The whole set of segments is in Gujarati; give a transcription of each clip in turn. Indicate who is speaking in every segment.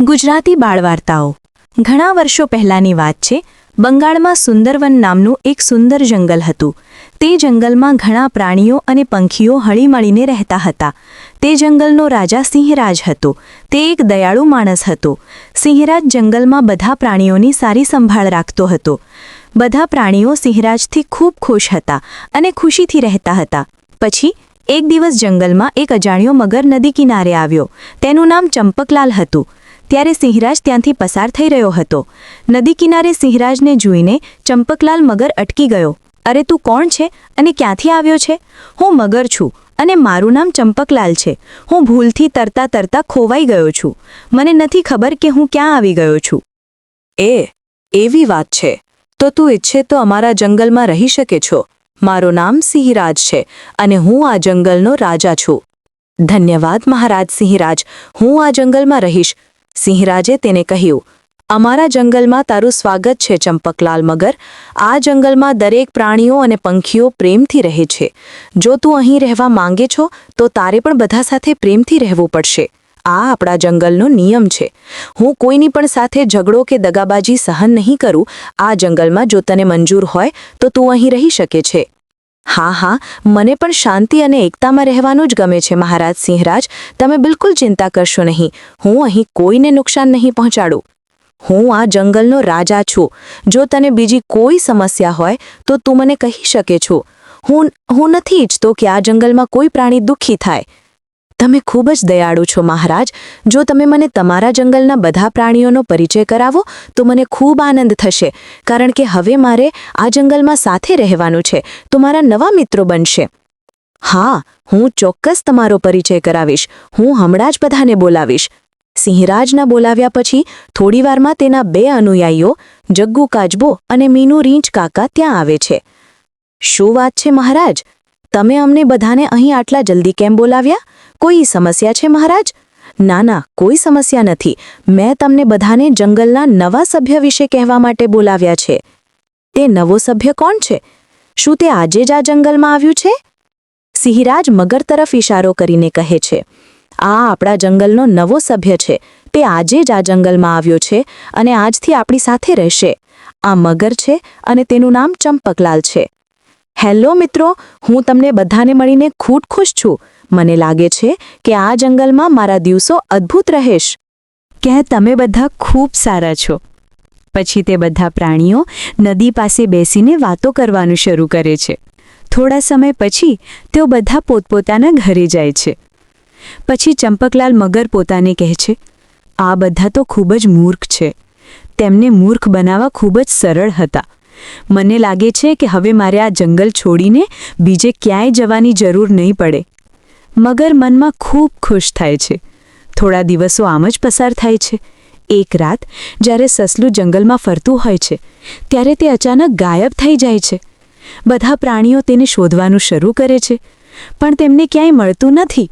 Speaker 1: ગુજરાતી બાળવાર્તાઓ ઘણા વર્ષો પહેલાંની વાત છે। બંગાળમાં સુંદરવન નામનું એક સુંદર જંગલ હતું। તે જંગલમાં ઘણા પ્રાણીઓ અને પંખીઓ હળીમળીને રહેતા હતા। તે જંગલનો રાજા સિંહરાજ હતો। તે એક દયાળુ માણસ હતો। સિંહરાજ જંગલમાં બધા પ્રાણીઓની સારી સંભાળ રાખતો હતો। બધા પ્રાણીઓ સિંહરાજથી ખૂબ ખુશ હતા અને ખુશીથી રહેતા હતા। પછી એક દિવસ જંગલમાં એક અજાણ્યો મગર નદી કિનારે આવ્યો। તેનું નામ ચંપકલાલ હતું। ત્યારે સિંહરાજ ત્યાંથી પસાર થઈ રહ્યો હતો। નદી કિનારે સિંહરાજને જોઈને ચંપકલાલ મગર અટકી ગયો। અરે તું કોણ છે અને ક્યાંથી આવ્યો છે? હું મગર છું અને મારું નામ ચંપકલાલ છે। હું ભૂલથી તરતા તરતા ખોવાઈ ગયો છું। મને નથી ખબર કે હું ક્યાં આવી ગયો છું।
Speaker 2: એવી વાત છે તો તું ઈચ્છે તો અમારા જંગલમાં રહી શકે છો। મારું નામ સિંહરાજ છે અને હું આ જંગલનો રાજા છું। ધન્યવાદ મહારાજ સિંહરાજ, હું આ જંગલમાં રહીશ। સિંહરાજે તેને કહ્યું, અમારા જંગલમાં તારું સ્વાગત છે ચંપકલાલ મગર। આ જંગલમાં દરેક પ્રાણીઓ અને પંખીઓ પ્રેમથી રહે છે। જો તું અહીં રહેવા માંગે છો તો તારે પણ બધા સાથે પ્રેમથી રહેવું પડશે। આ આપણા જંગલનો નિયમ છે। હું કોઈની પણ સાથે ઝઘડો કે દગાબાજી સહન નહીં કરું। આ જંગલમાં જો તને મંજૂર હોય તો તું અહીં રહી શકે છે। હા, મને પણ શાંતિ અને એકતામાં રહેવાનું જ ગમે છે મહારાજ સિંહરાજ। તમે બિલકુલ ચિંતા કરશો નહીં। હું અહીં કોઈને નુકસાન નહીં પહોંચાડું। હું આ જંગલનો રાજા છું। જો તને બીજી કોઈ સમસ્યા હોય તો તું મને કહી શકે છો। હું નથી ઈચ્છતો કે આ જંગલમાં કોઈ પ્રાણી દુઃખી થાય। તમે ખૂબ જ દયાળુ છો મહારાજ। જો તમે મને તમારા જંગલના બધા પ્રાણીઓનો પરિચય કરાવો તો મને ખૂબ આનંદ થશે, કારણ કે હવે મારે આ જંગલમાં સાથે રહેવાનું છે તો મારા નવા મિત્રો બનશે। હા, હું ચોક્કસ તમારો પરિચય કરાવીશ। હું હમણાં જ બધાને બોલાવીશ। સિંહરાજના બોલાવ્યા પછી થોડીવારમાં તેના બે અનુયાયીઓ જગ્ગુ કાચબો અને મીનુ રીંછ કાકા ત્યાં આવે છે। શું વાત છે મહારાજ? તમે અમને બધાને અહીં આટલા જલ્દી કેમ બોલાવ્યા? કોઈ સમસ્યા છે મહારાજ? ના, કોઈ સમસ્યા નથી। મેં તમને બધાને જંગલના નવા સભ્ય વિશે કહેવા માટે બોલાવ્યા છે। તે નવો સભ્ય કોણ છે? શું તે આજે જ આ જંગલમાં આવ્યું છે? સિંહરાજ મગર તરફ ઇશારો કરીને કહે છે, આ આપણા જંગલનો નવો સભ્ય છે। તે આજે જ આ જંગલમાં આવ્યો છે અને આજથી આપણી સાથે રહેશે। આ મગર છે અને તેનું નામ ચંપકલાલ છે। હેલો મિત્રો, હું તમને બધાને મળીને ખૂબ ખુશ છું। મને લાગે છે કે આ જંગલમાં મારા દિવસો અદ્ભુત રહેશ।
Speaker 1: કે તમે બધા ખૂબ સારા છો। પછી તે બધા પ્રાણીઓ નદી પાસે બેસીને વાતો કરવાનું શરૂ કરે છે। થોડા સમય પછી તેઓ બધા પોતપોતાના ઘરે જાય છે। પછી ચંપકલાલ મગર પોતાને કહે છે, આ બધા તો ખૂબ જ મૂર્ખ છે। તેમને મૂર્ખ બનાવવા ખૂબ જ સરળ હતા। મને લાગે છે કે હવે મારે આ જંગલ છોડીને બીજે ક્યાંય જવાની જરૂર નહીં પડે। મગર મનમાં ખૂબ ખુશ થાય છે। થોડા દિવસો આમ જ પસાર થાય છે। એક રાત જ્યારે સસલું જંગલમાં ફરતું હોય છે ત્યારે તે અચાનક ગાયબ થઈ જાય છે। બધા પ્રાણીઓ તેને શોધવાનું શરૂ કરે છે, પણ તેમને ક્યાંય મળતું નથી।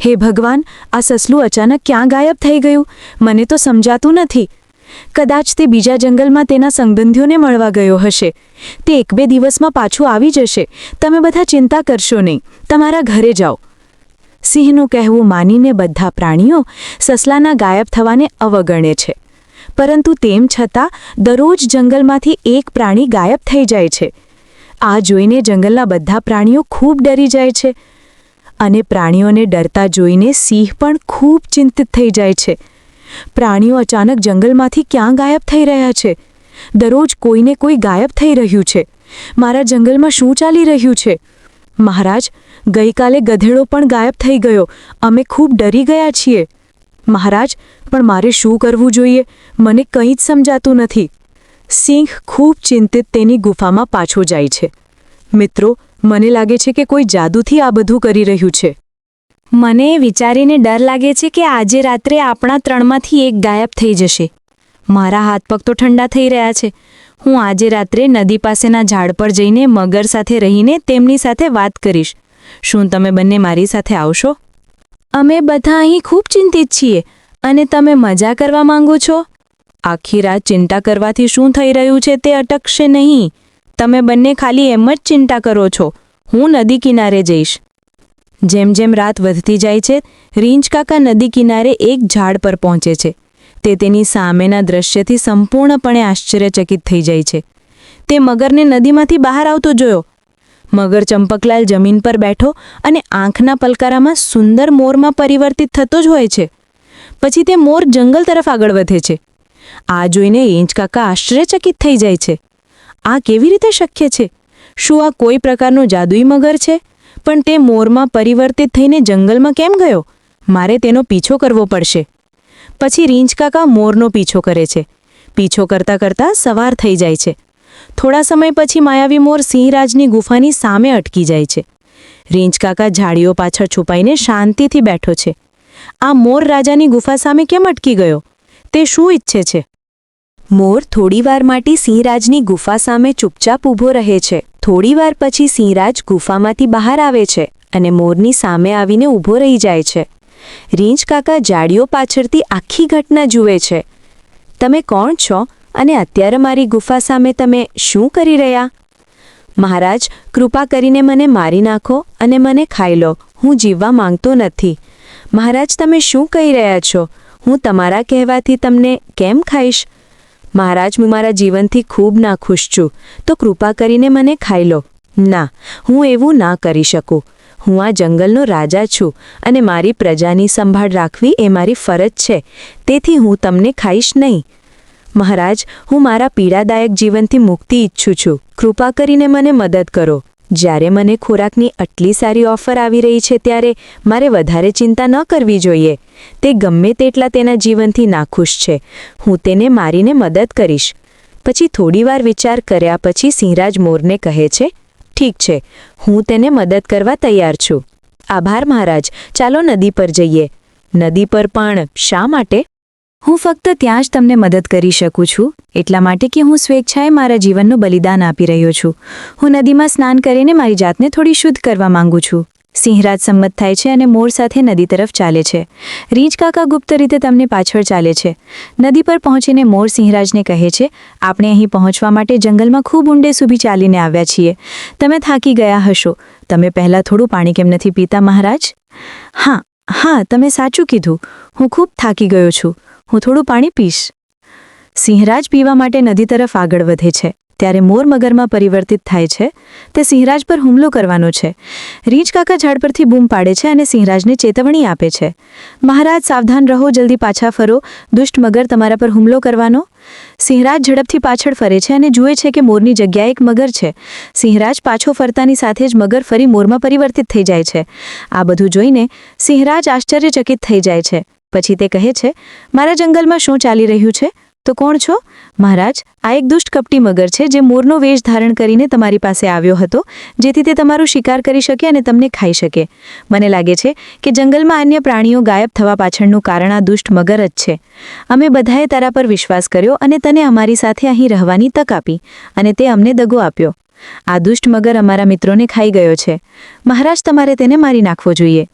Speaker 1: હે ભગવાન, આ સસલું અચાનક ક્યાં ગાયબ થઈ ગયું? મને તો સમજાતું નથી। કદાચ તે બીજા જંગલમાં તેના સંબંધીઓને મળવા ગયો હશે। તે 1-2 દિવસમાં પાછું આવી જશે। તમે બધા ચિંતા કરશો નહીં, તમારા ઘરે જાઓ। સિંહનું કહેવું માનીને બધા પ્રાણીઓ સસલાના ગાયબ થવાને અવગણે છે, પરંતુ તેમ છતાં દરરોજ જંગલમાંથી એક પ્રાણી ગાયબ થઈ જાય છે। આ જોઈને જંગલના બધા પ્રાણીઓ ખૂબ ડરી જાય છે અને પ્રાણીઓને ડરતા જોઈને સિંહ પણ ખૂબ ચિંતિત થઈ જાય છે। પ્રાણીઓ અચાનક જંગલમાંથી ક્યાં ગાયબ થઈ રહ્યા છે? દરરોજ કોઈને કોઈ ગાયબ થઈ રહ્યું છે। મારા જંગલમાં શું ચાલી રહ્યું છે? મહારાજ, ગઈકાલે ગધેડો પણ ગાયબ થઈ ગયો। અમે ખૂબ ડરી ગયા છીએ। મહારાજ, પણ મારે શું કરવું જોઈએ? મને કંઈ જ સમજાતું નથી। સિંહ ખૂબ ચિંતિત તેની ગુફામાં પાછો જાય છે। મિત્રો, મને લાગે છે કે કોઈ જાદુથી આ બધું કરી રહ્યું છે। મને એ વિચારીને ડર લાગે છે કે આજે રાત્રે આપણા 3માંથી એક ગાયબ થઈ જશે। મારા હાથ પગ તો ઠંડા થઈ રહ્યા છે। હું આજે રાત્રે નદી પાસેના ઝાડ પર જઈને મગર સાથે રહીને તેમની સાથે વાત કરીશ। શું તમે બંને મારી સાથે આવશો? અમે બધા અહીં ખૂબ ચિંતિત છીએ અને તમે મજા કરવા માંગો છો? આખી રાત ચિંતા કરવાથી શું થઈ રહ્યું છે તે અટકશે નહીં। તમે બંને ખાલી એમ જ ચિંતા કરો છો। હું નદી કિનારે જઈશ। જેમ જેમ રાત વધતી જાય છે, રીંછ કાકા નદી કિનારે એક ઝાડ પર પહોંચે છે। તે તેની સામેના દ્રશ્યથી સંપૂર્ણપણે આશ્ચર્યચકિત થઈ જાય છે. તે મગરને નદીમાંથી બહાર આવતો જોયો. મગર ચંપકલાલ જમીન પર બેઠો અને આંખના પલકારામાં સુંદર મોરમાં પરિવર્તિત થતો જ હોય છે. પછી તે મોર જંગલ તરફ આગળ વધે છે. આ જોઈને રેંચ કાકા આશ્ચર્યચકિત થઈ જાય છે. આ કેવી રીતે શક્ય છે? શું આ કોઈ પ્રકારનો જાદુઈ મગર છે? પણ તે મોરમાં પરિવર્તિત થઈને જંગલમાં કેમ ગયો? મારે તેનો પીછો કરવો પડશે. પછી રીંછ કાકા મોરનો પીછો કરે છે. પીછો કરતાં કરતાં સવાર થઈ જાય છે. થોડા સમય પછી માયાવી મોર સિંહરાજની ગુફાની સામે અટકી જાય છે. રીંછ કાકા ઝાડીઓ પાછળ છુપાઈને શાંતિથી બેઠો છે. આ મોર રાજાની ગુફા સામે કેમ અટકી ગયો? તે શું ઈચ્છે છે?
Speaker 2: મોર થોડીવાર માટે સિંહરાજની ગુફા સામે ચૂપચાપ ઊભો રહે છે. થોડીવાર પછી સિંહરાજ ગુફામાંથી બહાર આવે છે અને મોરની સામે આવીને ઊભો રહી જાય છે. રીંછ કાકા જાડીઓ પાછળથી આખી ઘટના જુએ છે. તમે કોણ છો અને અત્યારે મારી ગુફા સામે તમે શું કરી રહ્યા? મહારાજ, કૃપા કરીને મને મારી નાખો અને મને ખાઈ લો. હું જીવવા માંગતો નથી. મહારાજ, તમે શું કહી રહ્યા છો? હું તમારા કહેવાથી તમને કેમ ખાઈશ? મહારાજ, હું મારા જીવનથી ખૂબ નાખુશ છું, તો કૃપા કરીને મને ખાઈ લો. ના, હું એવું ના કરી શકું. હું આ જંગલનો રાજા છું અને મારી પ્રજાની સંભાળ રાખવી એ મારી ફરજ છે. તેથી હું તમને ખાઈશ નહીં. મહારાજ, હું મારા પીડાદાયક જીવનથી મુક્તિ ઈચ્છું છું. કૃપા કરીને મને મદદ કરો. જ્યારે મને ખોરાકની આટલી સારી ઓફર આવી રહી છે ત્યારે મારે વધારે ચિંતા ન કરવી જોઈએ. તે ગમે તેટલા તેના જીવનથી નાખુશ છે. હું તેને મારીને મદદ કરીશ. પછી થોડીવાર વિચાર કર્યા પછી સિંહરાજ મોરને કહે છે, ઠીક છે, હું તેને મદદ કરવા તૈયાર છું. આભાર મહારાજ. ચાલો નદી પર જઈએ. નદી પર પણ શા માટે? હું ફક્ત ત્યાં જ તમને મદદ કરી શકું છું, એટલા માટે કે હું સ્વેચ્છાએ મારા જીવનનું બલિદાન આપી રહ્યો છું. હું નદીમાં સ્નાન કરીને મારી જાતને થોડી શુદ્ધ કરવા માંગુ છું. સિંહરાજ સંમત થાય છે અને મોર સાથે નદી તરફ ચાલે છે. રીંછ કાકા ગુપ્ત રીતે તમને પાછળ ચાલે છે. નદી પર પહોંચીને મોર સિંહરાજને કહે છે, આપણે અહીં પહોંચવા માટે જંગલમાં ખૂબ ઊંડે સુધી ચાલીને આવ્યા છીએ. તમે થાકી ગયા હશો. તમે પહેલાં થોડું પાણી કેમ નથી પીતા મહારાજ? હા, તમે સાચું કીધું. હું ખૂબ થાકી ગયો છું. હું થોડું પાણી પીશ. સિંહરાજ પીવા માટે નદી તરફ આગળ વધે છે. ત્યારે મોર મગરમાં પરિવર્તિત થાય છે. તે સિંહરાજ પર હુમલો કરવાનો છે. રીંછ કાકા ઝાડ પરથી બૂમ પાડે છે અને સિંહરાજને ચેતવણી આપે છે. મહારાજ, સાવધાન રહો, જલ્દી પાછા ફરો. દુષ્ટ મગર તમારા પર હુમલો કરવાનો. સિંહરાજ ઝડપથી પાછળ ફરે છે અને જુએ છે કે મોરની જગ્યાએ એક મગર છે. સિંહરાજ પાછો ફરતાની સાથે જ મગર ફરી મોરમાં પરિવર્તિત થઈ જાય છે. આ બધું જોઈને સિંહરાજ આશ્ચર્યચકિત થઈ જાય છે. પછી તે કહે છે, મારા જંગલમાં શું ચાલી રહ્યું છે? તો કોણ છો? મહારાજ, આ એક દુષ્ટ કપટી મગર છે જે મોરનો વેશ ધારણ કરીને તમારી પાસે આવ્યો હતો, જેથી તે તમારો શિકાર કરી શકે અને તમને ખાઈ શકે. મને લાગે છે કે જંગલમાં અન્ય પ્રાણીઓ ગાયબ થવા પાછળનું કારણ આ દુષ્ટ મગર જ છે. અમે બધાએ તારા પર વિશ્વાસ કર્યો અને તને અમારી સાથે અહીં રહેવાની તક આપી, અને તે અમને દગો આપ્યો. આ દુષ્ટ મગર અમારા મિત્રોને ખાઈ ગયો છે. મહારાજ, તમારે તેને મારી નાખવો જોઈએ.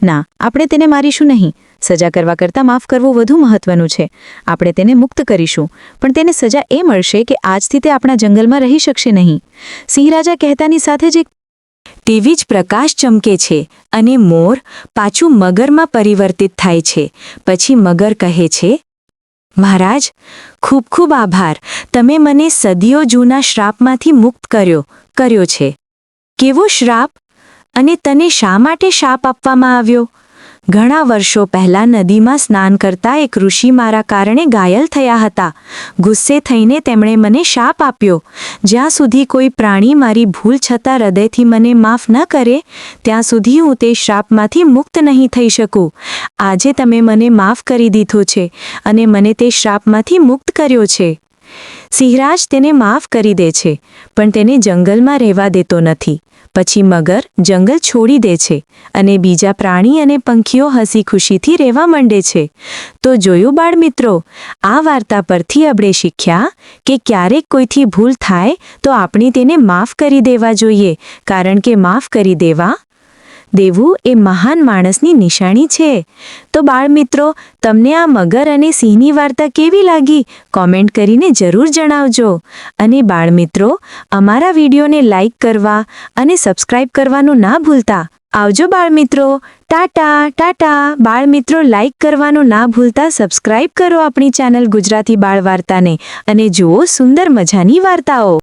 Speaker 2: ના, આપણે તેને મારીશું નહીં. સજા કરવા કરતાં માફ કરવું વધુ મહત્વનું છે. આપણે તેને મુક્ત કરીશું, પણ તેને સજા એ મળશે કે આજથી તે આપણા જંગલમાં રહી શકશે નહીં. સિંહરાજા કહેતાની સાથે જ તેવી જ પ્રકાશ ચમકે છે અને મોર પાછું મગરમાં પરિવર્તિત થાય છે. પછી મગર કહે છે, મહારાજ, ખૂબ ખૂબ આભાર. તમે મને સદીઓ જૂના શ્રાપમાંથી મુક્ત કર્યો છે. કેવો શ્રાપ? અને તને શા માટે શાપ આપવામાં આવ્યો? ઘણા વર્ષો પહેલા નદીમાં સ્નાન કરતા એક ઋષિ મારા કારણે ઘાયલ થયા હતા. ગુસ્સે થઈને તેમણે મને શાપ આપ્યો. જ્યાં સુધી કોઈ પ્રાણી મારી ભૂલ છતાં હૃદયથી મને માફ ન કરે, ત્યાં સુધી હું તે શ્રાપમાંથી મુક્ત નહીં થઈ શકું. આજે તમે મને માફ કરી દીધો છે અને મને તે શ્રાપમાંથી મુક્ત કર્યો છે. સિંહરાજ તેને માફ કરી દે છે, પણ તેને જંગલમાં રહેવા દેતો નથી. પછી મગર જંગલ છોડી દે છે અને બીજા પ્રાણી અને પંખીઓ હસી ખુશીથી રહેવા માંડે છે. તો જોયું બાળમિત્રો, આ વાર્તા પરથી આપણે શીખ્યા કે ક્યારેક કોઈથી ભૂલ થાય તો આપણે તેને માફ કરી દેવા જોઈએ, કારણ કે માફ કરી દેવું એ મહાન માણસની નિશાની છે. તો બાળમિત્રો, તમને આ મગર અને સિંહની વાર્તા કેવી લાગી? કોમેન્ટ કરીને જરૂર જણાવજો. અને બાળમિત્રો, અમારા વિડીયોને લાઈક કરવા અને સબસ્ક્રાઇબ કરવાનું ના ભૂલતા.
Speaker 1: આવજો બાળમિત્રો. ટાટા ટાટા. બાળમિત્રો, લાઈક કરવાનું ના ભૂલતા સબસ્ક્રાઇબ કરો આપણી ચેનલ ગુજરાતી બાળ વાર્તાને અને જુઓ સુંદર મજાની વાર્તાઓ.